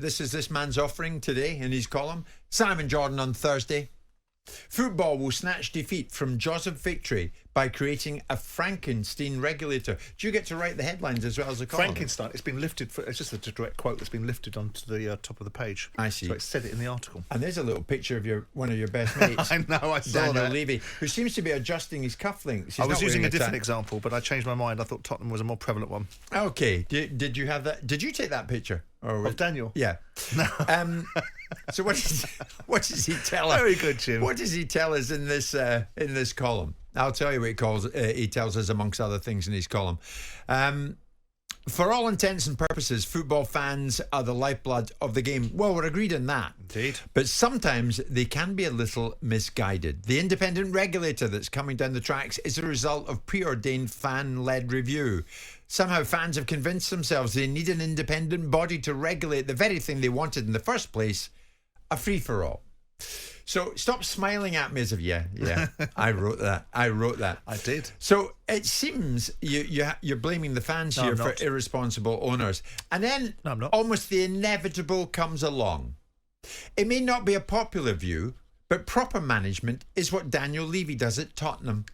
this is this man's offering today in his column. Simon Jordan on Thursday. Football will snatch defeat from jaws of victory by creating a Frankenstein regulator. Do you get to write the headlines as well as the column? Frankenstein. It's been lifted. It's just a direct quote that's been lifted onto the top of the page. I see. So it said it in the article. And there's a little picture of one of your best mates. I know. I saw Daniel that. Levy, who seems to be adjusting his cufflinks. I was using a different example, but I changed my mind. I thought Tottenham was a more prevalent one. Okay. Did you have that? Did you take that picture? Of Daniel? Yeah. No. So what does he tell us? Very good, Jim. What does he tell us in this column? I'll tell you what he tells us amongst other things in his column. For all intents and purposes, football fans are the lifeblood of the game. Well, we're agreed on that. Indeed. But sometimes they can be a little misguided. The independent regulator that's coming down the tracks is a result of preordained fan-led review. Somehow fans have convinced themselves they need an independent body to regulate the very thing they wanted in the first place, a free-for-all. So stop smiling at me as if, yeah, I wrote that. I did. So it seems you're blaming the fans here for irresponsible owners. And then No, I'm not. almost the inevitable comes along. It may not be a popular view, but proper management is what Daniel Levy does at Tottenham.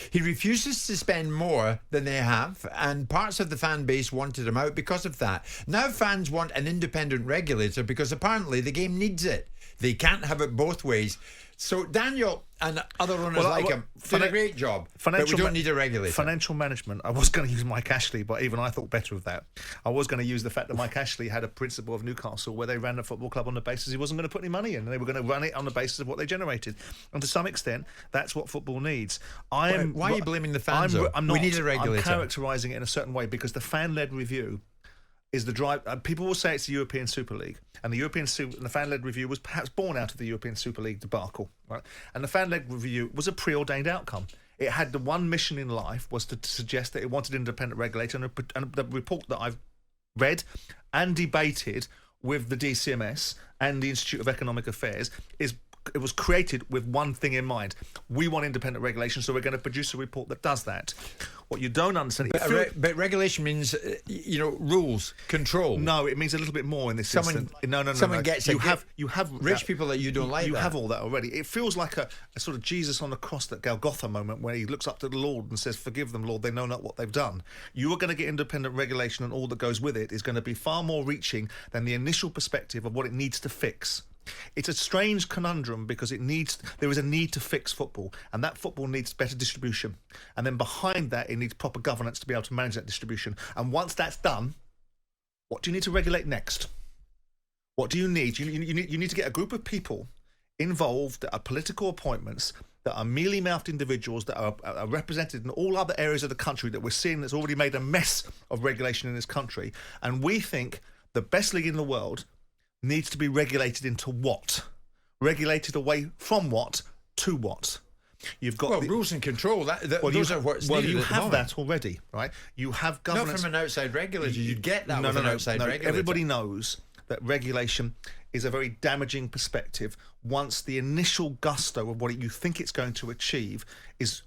He refuses to spend more than they have, and parts of the fan base wanted him out because of that. Now fans want an independent regulator because apparently the game needs it. They can't have it both ways. So Daniel and other owners like him did a great job, but we don't need a regulator. Financial management. I was going to use Mike Ashley, but even I thought better of that. I was going to use the fact that Mike Ashley had a principle of Newcastle where they ran a football club on the basis he wasn't going to put any money in. They were going to run it on the basis of what they generated. And to some extent, that's what football needs. Why are you blaming the fans? I'm not. We need a regulator. I'm characterising it in a certain way because the fan-led review is the drive. People will say it's the European Super League, and the fan-led review was perhaps born out of the European Super League debacle, right? And the fan-led review was a preordained outcome. It had the one mission in life was to suggest that it wanted an independent regulator, and the report that I've read and debated with the DCMS and the Institute of Economic Affairs it was created with one thing in mind. We want independent regulation, so we're going to produce a report that does that. What you don't understand... But regulation means, rules, control. No, it means a little bit more in this instance. No. Someone gets you have rich that, people that you don't like. You have all that already. It feels like a sort of Jesus on the cross, that Golgotha moment where he looks up to the Lord and says, "Forgive them, Lord, they know not what they've done." You are going to get independent regulation, and all that goes with it is going to be far more reaching than the initial perspective of what it needs to fix. It's a strange conundrum because there is a need to fix football, and that football needs better distribution, and then behind that it needs proper governance to be able to manage that distribution. And once that's done, what do you need to regulate next? What do you need? You need to get a group of people involved that are political appointments, that are mealy-mouthed individuals that are represented in all other areas of the country that we're seeing that's already made a mess of regulation in this country. And we think the best league in the world needs to be regulated into what? Regulated away from what to what? You've got rules and control. Those are what's needed. You at the have moment. that already, right? You have governance. Not from an outside regulator. You'd get that with an outside regulator. Everybody knows that regulation is a very damaging perspective once the initial gusto of what you think it's going to achieve is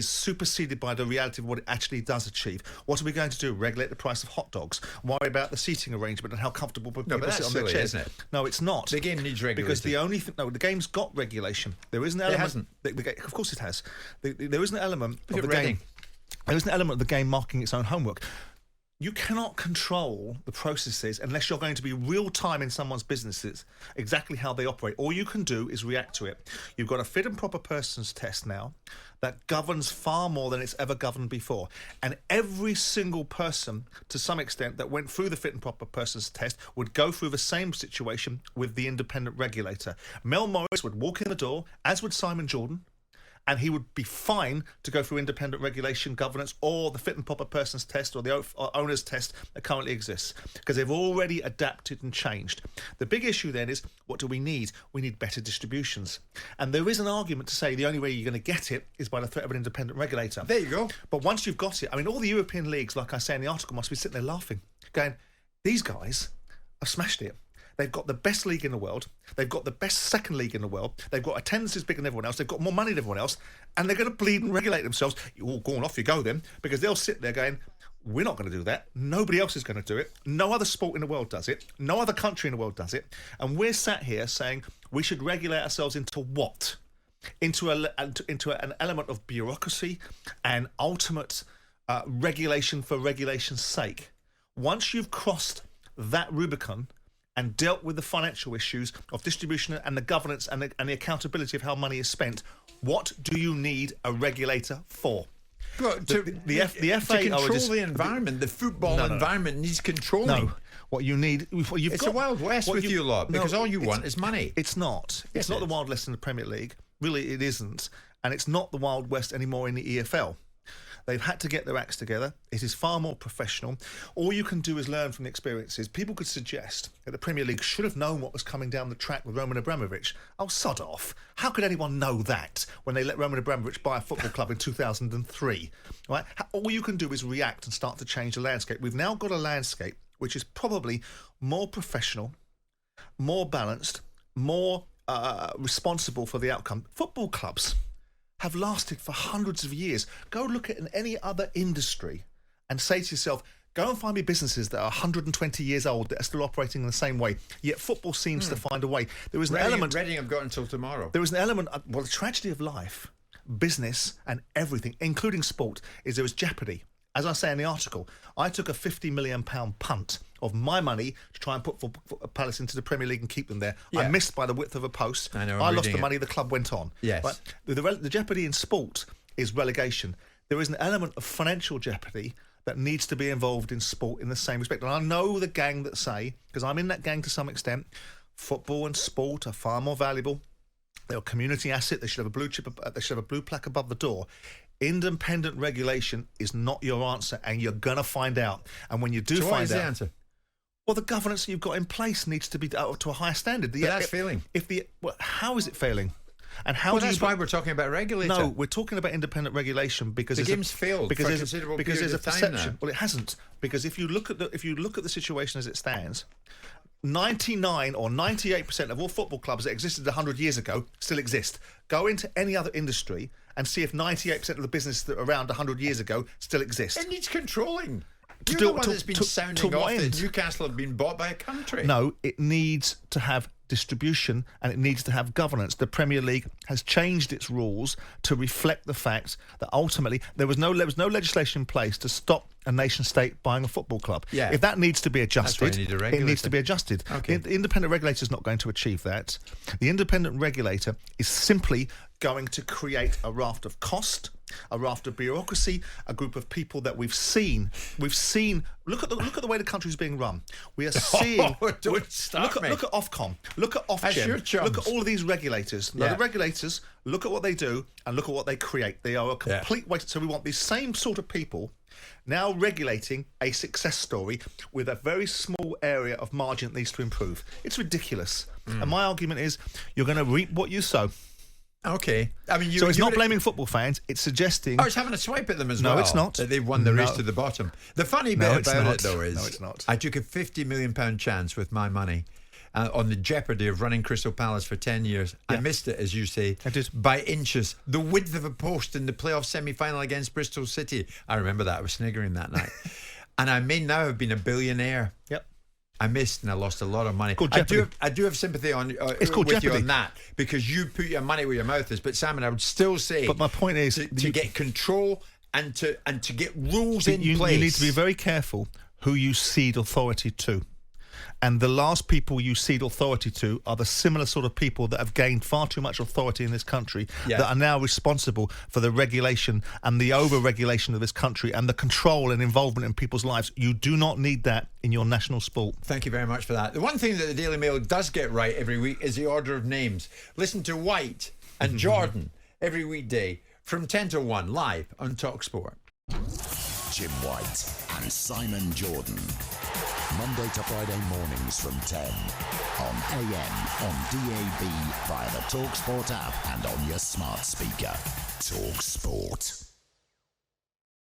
superseded by the reality of what it actually does achieve. What are we going to do? Regulate the price of hot dogs? Worry about the seating arrangement and how comfortable people sit on their chairs? Isn't it? No, it's not. The game needs regulation. Because the only thing... No, the game's got regulation. There is an element... It hasn't. Of course it has. There is an element of the game... There is an element of the game marking its own homework. You cannot control the processes unless you're going to be real-time in someone's businesses, exactly how they operate. All you can do is react to it. You've got a fit and proper persons test now that governs far more than it's ever governed before. And every single person, to some extent, that went through the fit and proper persons test would go through the same situation with the independent regulator. Mel Morris would walk in the door, as would Simon Jordan, and he would be fine to go through independent regulation, governance, or the fit and proper persons test, or the owner's test that currently exists, because they've already adapted and changed. The big issue then is, what do we need? We need better distributions. And there is an argument to say the only way you're going to get it is by the threat of an independent regulator. There you go. But once you've got it, I mean, all the European leagues, like I say in the article, must be sitting there laughing, going, these guys have smashed it. They've got the best league in the world. They've got the best second league in the world. They've got attendances bigger than everyone else. They've got more money than everyone else. And they're going to bleed and regulate themselves. Go on, off you go then. Because they'll sit there going, We're not going to do that. Nobody else is going to do it. No other sport in the world does it. No other country in the world does it. And we're sat here saying we should regulate ourselves into what? Into an element of bureaucracy and ultimate regulation for regulation's sake. Once you've crossed that Rubicon and dealt with the financial issues of distribution and the governance and the accountability of how money is spent, what do you need a regulator for? Well, the FA to control the environment, the football environment needs controlling. No, what you need, it's a Wild West with you lot, because all you want is money. It's not. It's not the Wild West in the Premier League. Really, it isn't. And it's not the Wild West anymore in the EFL. They've had to get their acts together. It is far more professional. All you can do is learn from the experiences. People could suggest that the Premier League should have known what was coming down the track with Roman Abramovich. Oh, sod off. How could anyone know that when they let Roman Abramovich buy a football club in 2003? Right? All you can do is react and start to change the landscape. We've now got a landscape which is probably more professional, more balanced, more responsible for the outcome. Football clubs have lasted for hundreds of years. Go look at any other industry and say to yourself, go and find me businesses that are 120 years old that are still operating in the same way. Yet football seems to find a way. There is an element. Reading have got until tomorrow. There is an element. Well, the tragedy of life, business, and everything, including sport, is there is jeopardy. As I say in the article, I took a £50 million punt of my money to try and put Palace into the Premier League and keep them there. Yeah. I missed by the width of a post. I lost the money, the club went on. Yes. But the jeopardy in sport is relegation. There is an element of financial jeopardy that needs to be involved in sport in the same respect. And I know the gang that say, because I'm in that gang to some extent, football and sport are far more valuable. They're a community asset. They should have a blue chip. They should have a blue plaque above the door. Independent regulation is not your answer, and you're going to find out. And when you do find out... what is the answer? Well, the governance that you've got in place needs to be up to a higher standard. But that's failing. How is it failing? And how that's why we're talking about regulator. No, we're talking about independent regulation because the game's failed because for a considerable period there's a of time perception. now. Well, it hasn't, because if you look at the situation as it stands, 99 or 98% of all football clubs that existed 100 years ago still exist. Go into any other industry and see if 98% of the business that were around 100 years ago still exist. It needs controlling. You're the one that's been sounding off that Newcastle have been bought by a country. No, it needs to have distribution and it needs to have governance. The Premier League has changed its rules to reflect the fact that ultimately there was no legislation in place to stop a nation state buying a football club. Yeah. If that needs to be adjusted, it needs to be adjusted. Okay. The independent regulator is not going to achieve that. The independent regulator is simply going to create a raft of cost, a raft of bureaucracy, a group of people that we've seen. Look at the way the country's being run. We are seeing. Look at Ofcom. Look at Ofgem. Look at all of these regulators. Now, the regulators look at what they do and look at what they create. They are a complete waste. So we want these same sort of people now regulating a success story with a very small area of margin that needs to improve. It's ridiculous. And my argument is, you're going to reap what you sow. Okay. I mean, so it's not blaming football fans. It's suggesting... Oh, it's having a swipe at them as well. No, it's not. That they've won the race to the bottom. The funny bit about it, though, is... No, it's not. I took a £50 million chance with my money on the jeopardy of running Crystal Palace for 10 years. Yeah. I missed it, as you say, by inches. The width of a post in the playoff semi-final against Bristol City. I remember that. I was sniggering that night. And I may now have been a billionaire. Yep. I missed and I lost a lot of money. I do have sympathy on it's called with jeopardy. You on that, because you put your money where your mouth is. But Simon, I would still say, but my point is to get control and to get rules in place. You need to be very careful who you cede authority to. And the last people you cede authority to are the similar sort of people that have gained far too much authority in this country that are now responsible for the regulation and the over-regulation of this country and the control and involvement in people's lives. You do not need that in your national sport. Thank you very much for that. The one thing that the Daily Mail does get right every week is the order of names. Listen to White and Jordan every weekday from 10 to 1 live on talkSPORT. Jim White and Simon Jordan. Monday to Friday mornings from 10 on AM, on DAB, via the talkSPORT app and on your smart speaker. talkSPORT.